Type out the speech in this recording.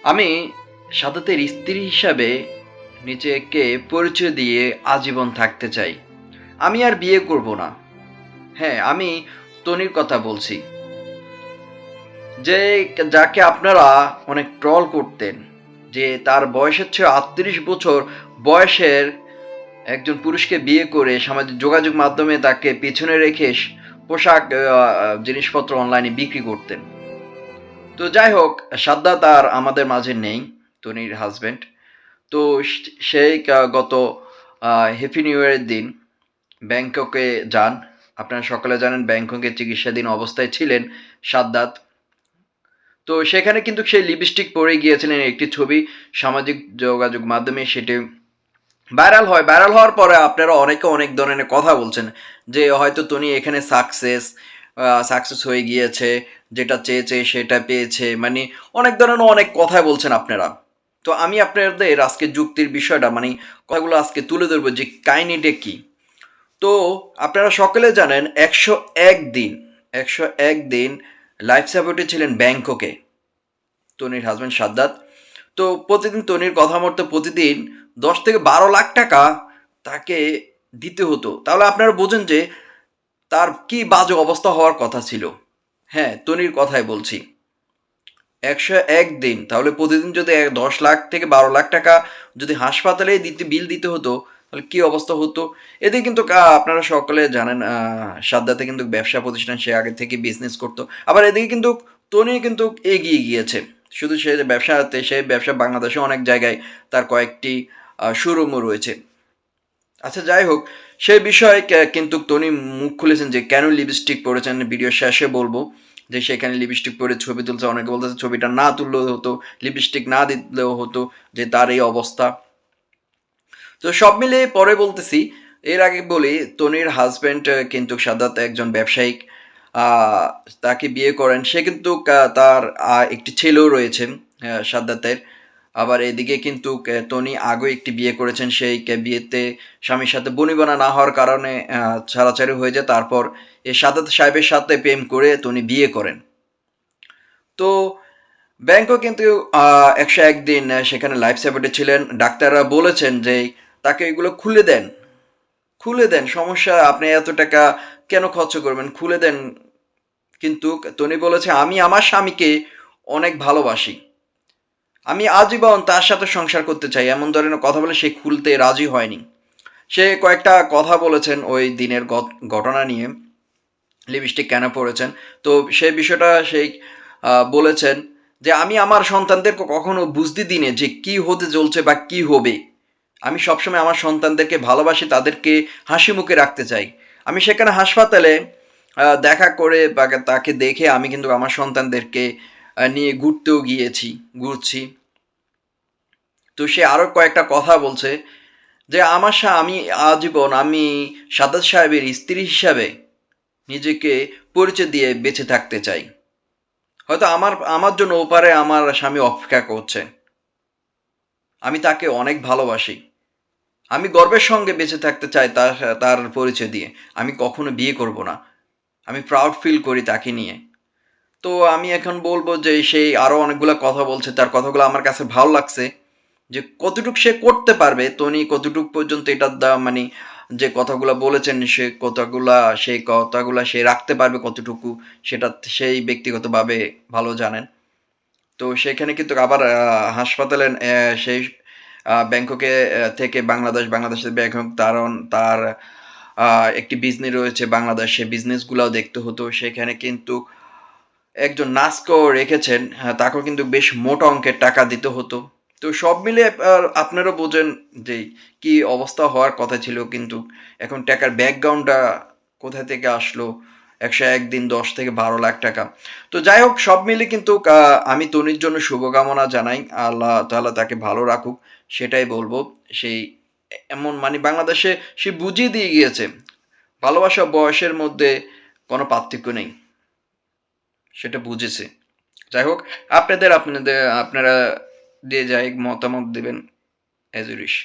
আমি সাদাতের স্ত্রী হিসাবে নিজেকে পরিচয় দিয়ে আজীবন থাকতে চাই। আমি আর বিয়ে করব না। হ্যাঁ, আমি তনির কথা বলছি। যে যাকে আপনারা অনেক ট্রল করতেন, যে তার বয়সের চেয়ে ৩৮ বছর বয়সের একজন পুরুষকে বিয়ে করে সামাজিক যোগাযোগ মাধ্যমে তাকে পেছনে রেখে পোশাক জিনিসপত্র অনলাইনে বিক্রি করতেন। তো যাই হোক, সাদ্দাত আর আমাদের মাঝে নেই, তনির হাজবেন্ড। তো সেই গত হ্যাপি নিউ ইয়ারের দিন ব্যাংককে যান। আপনারা সকলে জানেন ব্যাংককে চিকিৎসাধীন অবস্থায় ছিলেন সাদ্দাত। তো সেখানে কিন্তু সেই লিপস্টিক পরে গিয়েছিলেন, একটি ছবি সামাজিক যোগাযোগ মাধ্যমে সেটি ভাইরাল হয়। ভাইরাল হওয়ার পরে আপনারা অনেকে অনেক ধরনের কথা বলছেন যে হয়তো তনি এখানে সাকসেস হয়ে গিয়েছে, যেটা চেয়েছে সেটা পেয়েছে, মানে অনেক ধরনের অনেক কথা বলছেন আপনারা। তো আমি আপনাদের আজকে যুক্তির বিষয়টা মানে কথাগুলো আজকে তুলে ধরবো যে কাহিনিটা কি। তো আপনারা সকলে জানেন ১০১ দিন লাইফ সাপোর্টে ছিলেন ব্যাংককে তনির হাজব্যান্ড সাদ্দাত। তো প্রতিদিন তনির কথা মতো প্রতিদিন ১০ থেকে ১২ লাখ টাকা তাকে দিতে হতো। তাহলে আপনারা বোঝেন যে তার কি বাজে অবস্থা হওয়ার কথা ছিল। হ্যাঁ, তনির কথাই বলছি। ১০১ দিন তাহলে প্রতিদিন যদি ১০ লাখ থেকে ১২ লাখ টাকা যদি হাসপাতালে বিল দিতে হতো, তাহলে কি অবস্থা হতো। এদিকে কিন্তু আপনারা সকলে জানেন সাদ্দাতে কিন্তু ব্যবসা প্রতিষ্ঠান, সে আগে থেকে বিজনেস করতো। আবার এদিকে কিন্তু তনি কিন্তু এগিয়ে গিয়েছে। শুধু সে যে ব্যবসাতে, সে ব্যবসা বাংলাদেশে অনেক জায়গায় তার কয়েকটি শোরুমও রয়েছে। আচ্ছা যাই হোক, সেই বিষয়ে কিন্তু তনি মুখ খুলেছেন যে কেন লিপস্টিক পরেছেন। ভিডিও শেষে বলবো যে সেখানে লিপস্টিক পরে ছবি তুলছে, অনেকে বলতেছে ছবিটা না তুললেও হতো, লিপস্টিক না দিলেও হতো, যে তার এই অবস্থা। তো সব মিলিয়ে পরে বলতেছি, এর আগে বলি তনির হাজব্যান্ড কিন্তু সাদাত একজন ব্যবসায়িক। আহ, তাকে বিয়ে করেন, সে কিন্তু তার একটি ছেলেও রয়েছে সাদ্দাতের। আবার এদিকে কিন্তু তনি আগেও একটি বিয়ে করেছেন, সেই বিয়েতে স্বামীর সাথে বনিবনা না হওয়ার কারণে ছাড়াছাড়ি হয়ে যায়। তারপর এই সাদ্দাত সাহেবের সাথে প্রেম করে তনি বিয়ে করেন। তো ব্যাংকও কিন্তু ১০১ দিন সেখানে লাইফ সাপোর্টে ছিলেন। ডাক্তাররা বলেছেন যে তাকে এগুলো খুলে দেন, খুলে দেন, সমস্যা, আপনি এত টাকা কেন খরচ করবেন, খুলে দেন। কিন্তু তনি বলেছে আমি আমার স্বামীকে অনেক ভালোবাসি, আমি আজীবন তার সাথে সংসার করতে চাই, এমন ধরনের কথা বলে সে খুলতে রাজি হয়নি। সে কয়েকটা কথা বলেছেন ওই দিনের ঘটনা নিয়ে, লিপস্টিক কেন পরেছেন। তো সেই বিষয়টা সেই বলেছেন যে আমি আমার সন্তানদেরকে কখনো বুঝতে দিই না যে কি হতে চলছে বা কি হবে। আমি সবসময় আমার সন্তানদেরকে ভালোবাসি, তাদেরকে হাসি মুখে রাখতে চাই। আমি সেখানে হাসপাতালে দেখা করে বা তাকে দেখে আমি কিন্তু আমার সন্তানদেরকে নিয়ে ঘুরতেও গিয়েছি, ঘুরছি। তো সে আরও কয়েকটা কথা বলছে যে আমি আজীবন আমি সাদ্দাত সাহেবের স্ত্রী হিসাবে নিজেকে পরিচয় দিয়ে বেঁচে থাকতে চাই। হয়তো আমার আমার জন্য ওপারে আমার স্বামী অপেক্ষা করছে। আমি তাকে অনেক ভালোবাসি। আমি গর্বের সঙ্গে বেঁচে থাকতে চাই তার তার পরিচয় দিয়ে। আমি কখনো বিয়ে করব না। আমি প্রাউড ফিল করি তাকে নিয়ে। তো আমি এখন বলবো যে সেই আরও অনেকগুলা কথা বলছে। তার কথাগুলো আমার কাছে ভালো লাগছে। যে কতটুক সে করতে পারবে, তনি কতটুক পর্যন্ত এটার মানে যে কথাগুলা বলেছেন সেই কথাগুলা সে রাখতে পারবে কতটুকু, সেটা সেই ব্যক্তিগতভাবে ভালো জানেন। তো সেখানে কিন্তু আবার হাসপাতালে সেই ব্যাংককে থেকে বাংলাদেশের ব্যাংকক, তার একটি বিজনেস রয়েছে বাংলাদেশ, সেই বিজনেসগুলাও দেখতে হতো। সেখানে কিন্তু একজন নার্সকেও রেখেছেন, তাকেও কিন্তু বেশ মোটা অঙ্কের টাকা দিতে হতো। তো সব মিলে আপনারা বোঝেন যে কি অবস্থা হওয়ার কথা ছিল। কিন্তু এখন টাকার ব্যাকগ্রাউন্ডটা কোথা থেকে আসলো, ১০১ দিন ১০ থেকে ১২ লাখ টাকা। তো যাই হোক, সব মিলে কিন্তু আমি তনির জন্য শুভকামনা জানাই, আল্লাহ তাআলা তাকে ভালো রাখুক, সেটাই বলবো। সেই এমন মানে বাংলাদেশে সে বুঝিয়ে দিয়ে গিয়েছে ভালোবাসা বয়সের মধ্যে কোনো পার্থক্য নেই, সেটা বুঝেছে। যাই হোক, আপনারা দিয়ে যাই মতামত দেবেন, অ্যাজ ইউ উইশ।